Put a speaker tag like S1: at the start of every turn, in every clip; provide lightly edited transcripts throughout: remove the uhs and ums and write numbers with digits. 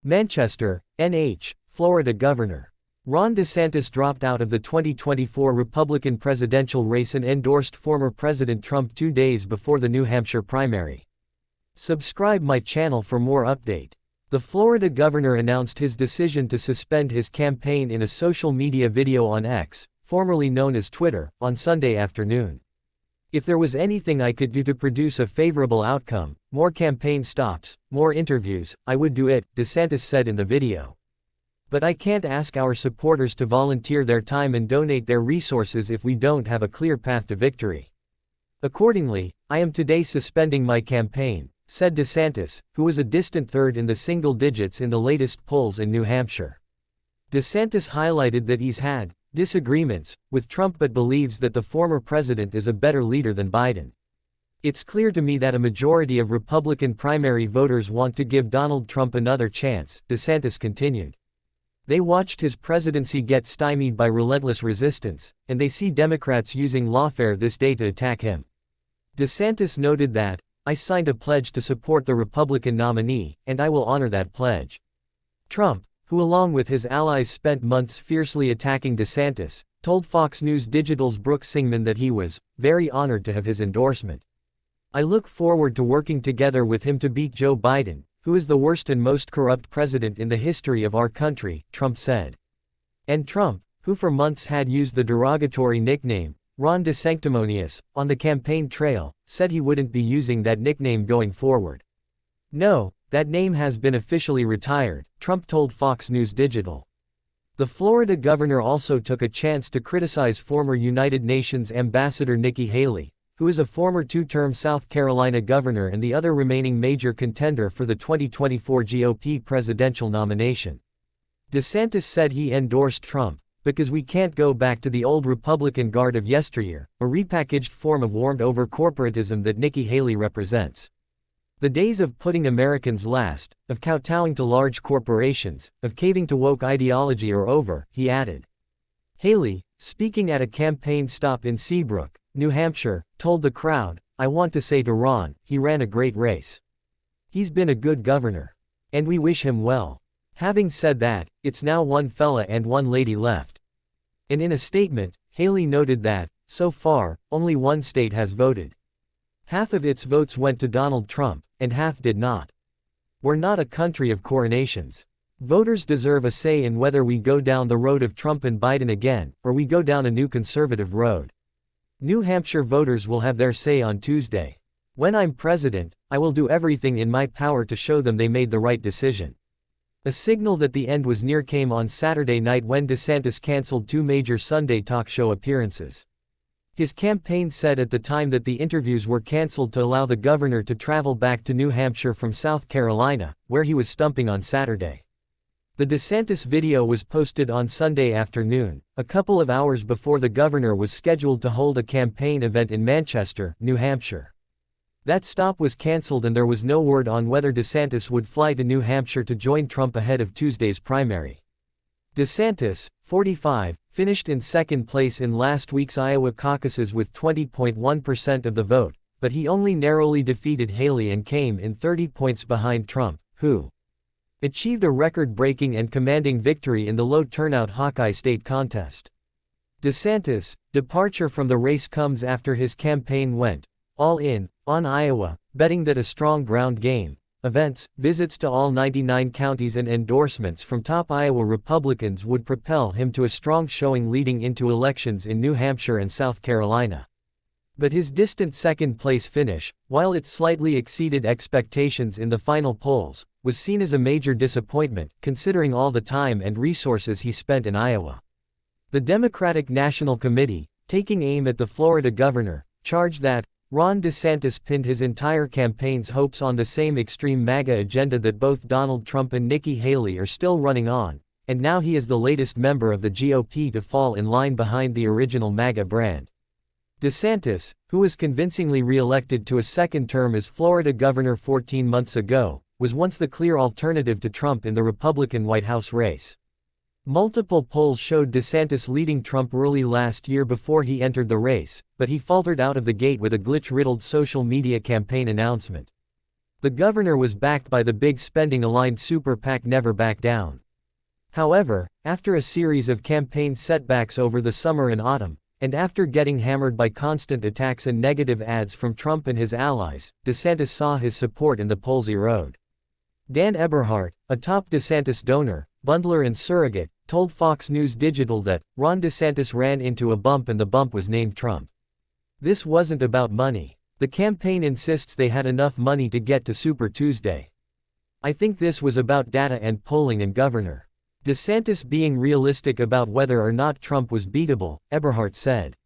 S1: Manchester, NH, Florida Governor. Ron DeSantis dropped out of the 2024 Republican presidential race and endorsed former President Trump 2 days before the New Hampshire primary. Subscribe my channel for more update. The Florida governor announced his decision to suspend his campaign in a social media video on X, formerly known as Twitter, on Sunday afternoon. "If there was anything I could do to produce a favorable outcome, more campaign stops, more interviews, I would do it," DeSantis said in the video. "But I can't ask our supporters to volunteer their time and donate their resources if we don't have a clear path to victory. Accordingly, I am today suspending my campaign," said DeSantis, who was a distant third in the single digits in the latest polls in New Hampshire. DeSantis highlighted that he's had disagreements with Trump but believes that the former president is a better leader than Biden. "It's clear to me that a majority of Republican primary voters want to give Donald Trump another chance," DeSantis continued. "They watched his presidency get stymied by relentless resistance, and they see Democrats using lawfare this day to attack him." DeSantis noted that, "I signed a pledge to support the Republican nominee, and I will honor that pledge." Trump, who along with his allies spent months fiercely attacking DeSantis, told Fox News Digital's Brooke Singman that he was very honored to have his endorsement. "I look forward to working together with him to beat Joe Biden, who is the worst and most corrupt president in the history of our country," Trump said. And Trump, who for months had used the derogatory nickname, Ron DeSanctimonious, on the campaign trail, said he wouldn't be using that nickname going forward. "No, that name has been officially retired," Trump told Fox News Digital. The Florida governor also took a chance to criticize former United Nations Ambassador Nikki Haley, who is a former two-term South Carolina governor and the other remaining major contender for the 2024 GOP presidential nomination. DeSantis said he endorsed Trump because we can't go back to the old Republican guard of yesteryear, a repackaged form of warmed-over corporatism that Nikki Haley represents. "The days of putting Americans last, of kowtowing to large corporations, of caving to woke ideology are over," he added. Haley, speaking at a campaign stop in Seabrook, New Hampshire, told the crowd, "I want to say to Ron, he ran a great race. He's been a good governor. And we wish him well. Having said that, it's now one fella and one lady left." And in a statement, Haley noted that, so far, only one state has voted. Half of its votes went to Donald Trump, and half did not. "We're not a country of coronations. Voters deserve a say in whether we go down the road of Trump and Biden again, or we go down a new conservative road. New Hampshire voters will have their say on Tuesday. When I'm president, I will do everything in my power to show them they made the right decision." A signal that the end was near came on Saturday night when DeSantis canceled 2 major Sunday talk show appearances. His campaign said at the time that the interviews were canceled to allow the governor to travel back to New Hampshire from South Carolina, where he was stumping on Saturday. The DeSantis video was posted on Sunday afternoon, a couple of hours before the governor was scheduled to hold a campaign event in Manchester, New Hampshire. That stop was canceled and there was no word on whether DeSantis would fly to New Hampshire to join Trump ahead of Tuesday's primary. DeSantis, 45, finished in second place in last week's Iowa caucuses with 20.1% of the vote, but he only narrowly defeated Haley and came in 30 points behind Trump, who achieved a record-breaking and commanding victory in the low-turnout Hawkeye State contest. DeSantis' departure from the race comes after his campaign went all in on Iowa, betting that a strong ground game, events, visits to all 99 counties and endorsements from top Iowa Republicans would propel him to a strong showing leading into elections in New Hampshire and South Carolina. But his distant second-place finish, while it slightly exceeded expectations in the final polls, was seen as a major disappointment, considering all the time and resources he spent in Iowa. The Democratic National Committee, taking aim at the Florida governor, charged that Ron DeSantis pinned his entire campaign's hopes on the same extreme MAGA agenda that both Donald Trump and Nikki Haley are still running on, and now he is the latest member of the GOP to fall in line behind the original MAGA brand. DeSantis, who was convincingly re-elected to a second term as Florida governor 14 months ago, was once the clear alternative to Trump in the Republican White House race. Multiple polls showed DeSantis leading Trump early last year before he entered the race, but he faltered out of the gate with a glitch-riddled social media campaign announcement. The governor was backed by the big spending-aligned super PAC Never Back Down. However, after a series of campaign setbacks over the summer and autumn, and after getting hammered by constant attacks and negative ads from Trump and his allies, DeSantis saw his support in the polls erode. Dan Eberhardt, a top DeSantis donor, bundler and surrogate, told Fox News Digital that Ron DeSantis ran into a bump and the bump was named Trump. This wasn't about money. The campaign insists they had enough money to get to Super Tuesday. I think this was about data and polling and Governor DeSantis being realistic about whether or not Trump was beatable, Eberhardt said.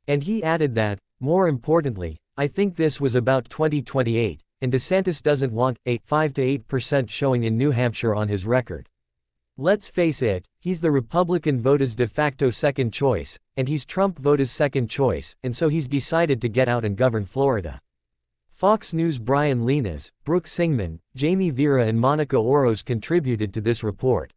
S1: And he added that, more importantly, I think this was about 2028, and DeSantis doesn't want a 5 to 8% showing in New Hampshire on his record. Let's face it, he's the Republican voters' de facto second choice, and he's Trump voters' second choice, and so he's decided to get out and govern Florida. Fox News' Brian Linas, Brooke Singman, Jamie Vera and Monica Oros contributed to this report.